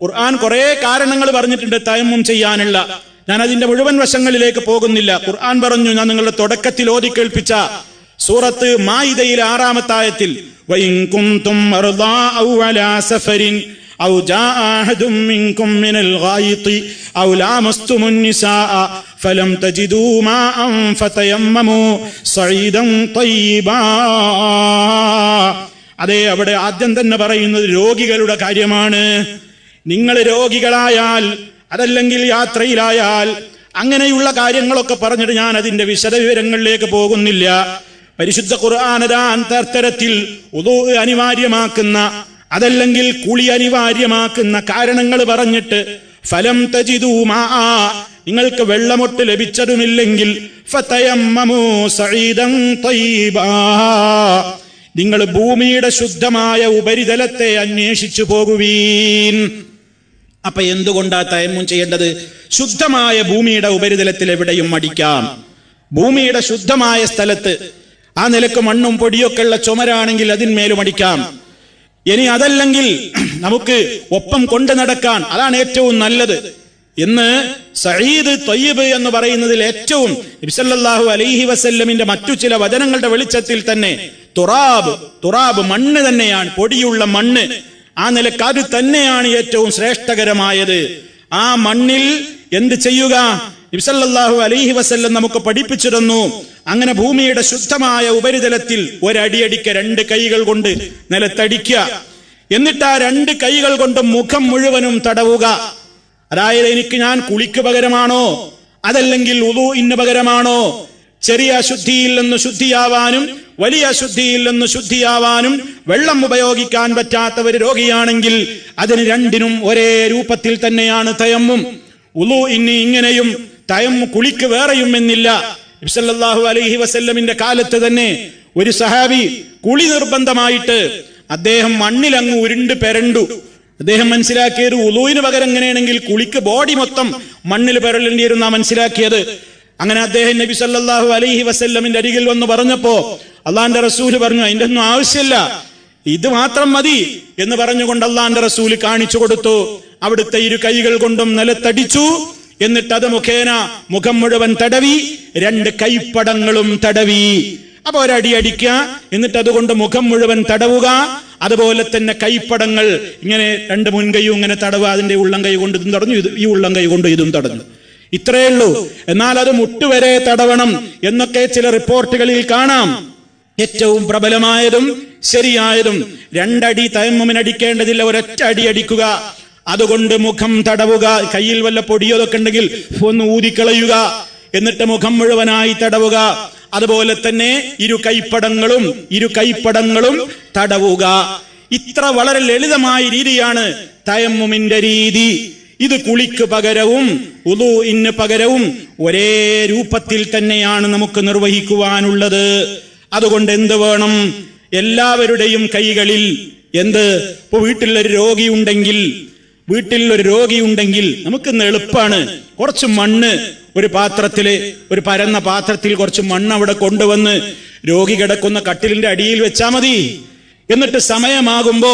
ഖുർആൻ കുറെ കാരണങ്ങൾ പറഞ്ഞിട്ടുണ്ട് തയമ്മും ചെയ്യാനുള്ള. ഞാൻ അതിന്റെ മുഴുവൻ വശങ്ങളിലേക്ക് പോകുന്നില്ല. ഖുർആൻ പറഞ്ഞു, ഞാൻ നിങ്ങളുടെ തുടക്കത്തിൽ ഓതി കേൾപ്പിച്ച സൂറത്ത് മാഇദയിലെ 6-ാമത്തെ ആയത്തിൽ, വഇൻ കുൻതും മർദാ ഔ അലാ സഫരിൻ ഔ ജാഅ അഹദും മിൻകും മിനൽ ഗായിതി ഔ ലാമസ്തുമുൻ നിസാഅ ഫലം തജിദൂ മാഅൻ ഫതയമ്മമു സഈദൻ തയ്യിബാ. അതെ, അവിടെ ആദ്യം തന്നെ പറയുന്നത് രോഗികളുടെ കാര്യമാണ്. നിങ്ങൾ രോഗികളായാൽ, അതല്ലെങ്കിൽ യാത്രയിലായാൽ, അങ്ങനെയുള്ള കാര്യങ്ങളൊക്കെ പറഞ്ഞിട്ട് ഞാൻ അതിന്റെ വിശദവിവരങ്ങളിലേക്ക് പോകുന്നില്ല. പരിശുദ്ധ ഖുർആൻ അന്തർത്തരത്തിൽ വുദൂ അനിവാര്യമാക്കുന്ന, അതല്ലെങ്കിൽ കുളി അനിവാര്യമാക്കുന്ന കാരണങ്ങൾ പറഞ്ഞിട്ട് ഫലം തജിദൂ മാഅ, നിങ്ങൾക്ക് വെള്ളമൊട്ട് ലഭിച്ചതുമില്ലെങ്കിൽ ഫതയമ്മമു സഈദൻ തയ്യിബാ, നിങ്ങൾ ഭൂമിയുടെ ശുദ്ധമായ ഉപരിതലത്തെ അന്വേഷിച്ചു പോകുവീൻ. അപ്പൊ എന്തുകൊണ്ടാ തയമ്മും ചെയ്യേണ്ടത്? ശുദ്ധമായ ഭൂമിയുടെ ഉപരിതലത്തിൽ എവിടെയും മടിക്കാം. ഭൂമിയുടെ ശുദ്ധമായ സ്ഥലത്ത്, ആ നിലക്ക് മണ്ണും പൊടിയൊക്കെ ഉള്ള ചുമരാണെങ്കിൽ അതിന്മേലും അടിക്കാം. ഇനി അതല്ലെങ്കിൽ നമുക്ക് ഒപ്പം കൊണ്ടു നടക്കാൻ, അതാണ് ഏറ്റവും നല്ലത്. ഇന്ന് സഈദ് ത്വയ്യിബ് എന്ന് പറയുന്നതിൽ ഏറ്റവും നബി സല്ലല്ലാഹു അലൈഹി വസല്ലമിന്റെ മറ്റു ചില വചനങ്ങളുടെ വെളിച്ചത്തിൽ തന്നെ തുറാബ് മണ്ണ് തന്നെയാണ്, പൊടിയുള്ള മണ്ണ്. ആ നിലക്ക് അത് തന്നെയാണ് ഏറ്റവും ശ്രേഷ്ഠകരമായത്. ആ മണ്ണിൽ എന്ത് ചെയ്യുക? നബി സല്ലല്ലാഹു അലൈഹി വസല്ലം നമുക്ക് പഠിപ്പിച്ചു തന്നു. അങ്ങനെ ഭൂമിയുടെ ശുദ്ധമായ ഉപരിതലത്തിൽ ഒരടിയടിക്ക, 2 കൈകൾ കൊണ്ട് നിലത്തടിക്കുക. എന്നിട്ട് ആ 2 കൈകൾ കൊണ്ട് മുഖം മുഴുവനും തടവുക. അതായത് ഞാൻ കുളിക്ക് പകരമാണോ, അതല്ലെങ്കിൽ വുദൂഇന് പകരമാണോ? ചെറിയ അശുദ്ധിയിൽ നിന്ന് ശുദ്ധിയാവാനും വലിയ അശുദ്ധിയിൽ നിന്ന് ശുദ്ധിയാവാനും വെള്ളം ഉപയോഗിക്കാൻ പറ്റാത്തവർ രോഗിയാണെങ്കിൽ അതിന് രണ്ടിനും ഒരേ രൂപത്തിൽ തന്നെയാണ് തയമ്മും. വുദൂഇന് ഇങ്ങനെയും കുളിക്ക് വേറെയും എന്നില്ല. നബി സല്ലല്ലാഹു അലൈഹി വസല്ലമിന്റെ കാലത്ത് തന്നെ ഒരു സഹാബി കുളി നിർബന്ധമായിട്ട് അദ്ദേഹം മണ്ണിലങ്ങ് ഉരുണ്ട് പെരണ്ടു. അദ്ദേഹം മനസ്സിലാക്കിയത് വുദൂഇന് പകരം എങ്ങനെയാണെങ്കിൽ കുളിക്ക് ബോഡി മൊത്തം മണ്ണിൽ പെരളേണ്ടി വരുന്ന മനസ്സിലാക്കിയത്. അങ്ങനെ അദ്ദേഹം നബി സല്ലല്ലാഹു അലൈഹി വസല്ലമിന്റെ അരികിൽ വന്ന് പറഞ്ഞപ്പോ അള്ളാന്റെ റസൂല് പറഞ്ഞു, അതിന്റെ ഒന്നും ആവശ്യമില്ല, ഇത് മാത്രം മതി എന്ന് പറഞ്ഞുകൊണ്ട് അള്ളാന്റെ റസൂല് കാണിച്ചു കൊടുത്തു. അവിടുത്തെ 2 കൈകൾ കൊണ്ടും നിലത്തടിച്ചു. എന്നിട്ട് അത് മുഖേന മുഖം മുഴുവൻ തടവി, 2 കൈപ്പടങ്ങളും തടവി. അപ്പൊ ഒരടി അടിക്കുക, എന്നിട്ട് അതുകൊണ്ട് മുഖം മുഴുവൻ തടവുക. അതുപോലെ തന്നെ കൈപ്പടങ്ങൾ ഇങ്ങനെ 2 മുൻകൈയും ഇങ്ങനെ തടവുക. അതിന്റെ ഉള്ളം കൈ കൊണ്ട് ഇതും തടഞ്ഞു, ഈ ഉള്ളം കൈ കൊണ്ട് ഇതും തടഞ്ഞു. ഇത്രയേ ഉള്ളൂ. എന്നാൽ അത് മുട്ടുവരെ തടവണം എന്നൊക്കെ ചില റിപ്പോർട്ടുകളിൽ കാണാം. ഏറ്റവും പ്രബലമായതും ശരിയായതും 2 അടി തയമ്മുമിന് അടിക്കേണ്ടതില്ല, ഒരൊറ്റ അടി അടിക്കുക. അതുകൊണ്ട് മുഖം തടവുക. കയ്യിൽ വല്ല പൊടിയൊക്കെ ഉണ്ടെങ്കിൽ ഒന്ന് ഊതിക്കളയുക. എന്നിട്ട് മുഖം മുഴുവനായി തടവുക. അതുപോലെ തന്നെ 2 കൈപ്പടങ്ങളും തടവുക. ഇത്ര വളരെ ലളിതമായ രീതിയാണ് തയമ്മുമിന്റെ രീതി. ഇത് കുളിക്ക് പകരവും വുദൂഇന് പകരവും ഒരേ രൂപത്തിൽ തന്നെയാണ് നമുക്ക് നിർവഹിക്കുവാനുള്ളത്. അതുകൊണ്ട് എന്ത് വേണം? എല്ലാവരുടെയും കൈകളിൽ ഇപ്പൊ വീട്ടിൽ ഒരു രോഗി ഉണ്ടെങ്കിൽ നമുക്ക് എളുപ്പമാണ്. കുറച്ച് മണ്ണ് ഒരു പരന്ന പാത്രത്തിൽ കുറച്ച് മണ്ണ് അവിടെ കൊണ്ടുവന്ന് രോഗി കിടക്കുന്ന കട്ടിലിന്റെ അടിയിൽ വെച്ചാൽ മതി. എന്നിട്ട് സമയമാകുമ്പോ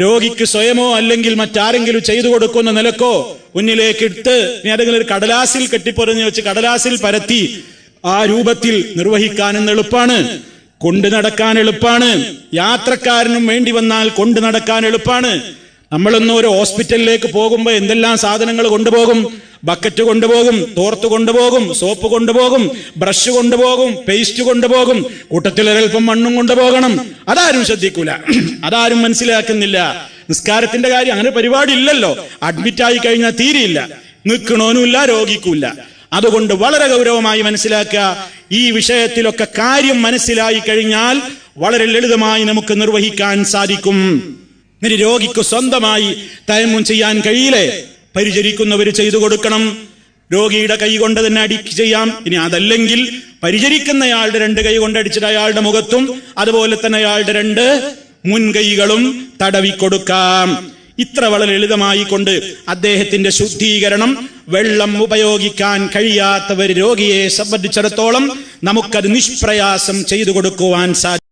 രോഗിക്ക് സ്വയമോ അല്ലെങ്കിൽ മറ്റാരെങ്കിലും ചെയ്തു കൊടുക്കുന്ന നിലക്കോ മുന്നിലേക്ക് ഇട്ട് ഏതെങ്കിലും ഒരു കടലാസിൽ കെട്ടിപ്പൊറിഞ്ഞ് വെച്ച് കടലാസിൽ പരത്തി ആ രൂപത്തിൽ നിർവഹിക്കാനും എളുപ്പാണ്, കൊണ്ടു നടക്കാൻ എളുപ്പാണ്. യാത്രക്കാരനും വേണ്ടി വന്നാൽ കൊണ്ടു നടക്കാൻ എളുപ്പാണ്. നമ്മളൊന്നും ഒരു ഹോസ്പിറ്റലിലേക്ക് പോകുമ്പോ എന്തെല്ലാം സാധനങ്ങൾ കൊണ്ടുപോകും? ബക്കറ്റ് കൊണ്ടുപോകും, തോർത്ത് കൊണ്ടുപോകും, സോപ്പ് കൊണ്ടുപോകും, ബ്രഷ് കൊണ്ടുപോകും, പേസ്റ്റ് കൊണ്ടുപോകും, കൂട്ടത്തിൽ ഒരൽപ്പം മണ്ണും കൊണ്ടുപോകണം. അതാരും ശ്രദ്ധിക്കൂല, അതാരും മനസ്സിലാക്കുന്നില്ല. നിസ്കാരത്തിന്റെ കാര്യം അങ്ങനെ പരിപാടി ഇല്ലല്ലോ. അഡ്മിറ്റ് ആയി കഴിഞ്ഞാൽ തീരെയില്ല, നിൽക്കണോനുമില്ല, രോഗിക്കൂല്ല. അതുകൊണ്ട് വളരെ ഗൗരവമായി മനസ്സിലാക്കുക. ഈ വിഷയത്തിലൊക്കെ കാര്യം മനസ്സിലായി കഴിഞ്ഞാൽ വളരെ ലളിതമായി നമുക്ക് നിർവഹിക്കാൻ സാധിക്കും. ഇനി രോഗിക്ക് സ്വന്തമായി തയമ്മും ചെയ്യാൻ കഴിയില്ലേ? പരിചരിക്കുന്നവർ ചെയ്തു കൊടുക്കണം. രോഗിയുടെ കൈ കൊണ്ട് തന്നെ അടിക്ക് ചെയ്യാം. ഇനി അതല്ലെങ്കിൽ പരിചരിക്കുന്നയാളുടെ 2 കൈ കൊണ്ട് അടിച്ചിട്ട് അയാളുടെ മുഖത്തും അതുപോലെ തന്നെ അയാളുടെ 2 മുൻകൈകളും തടവിക്കൊടുക്കാം. ഇത്ര വളരെ ലളിതമായി കൊണ്ട് അദ്ദേഹത്തിന്റെ ശുദ്ധീകരണം, വെള്ളം ഉപയോഗിക്കാൻ കഴിയാത്തവർ രോഗിയെ സംബന്ധിച്ചിടത്തോളം നമുക്കത് നിഷ്പ്രയാസം ചെയ്തു കൊടുക്കുവാൻ സാധിക്കും.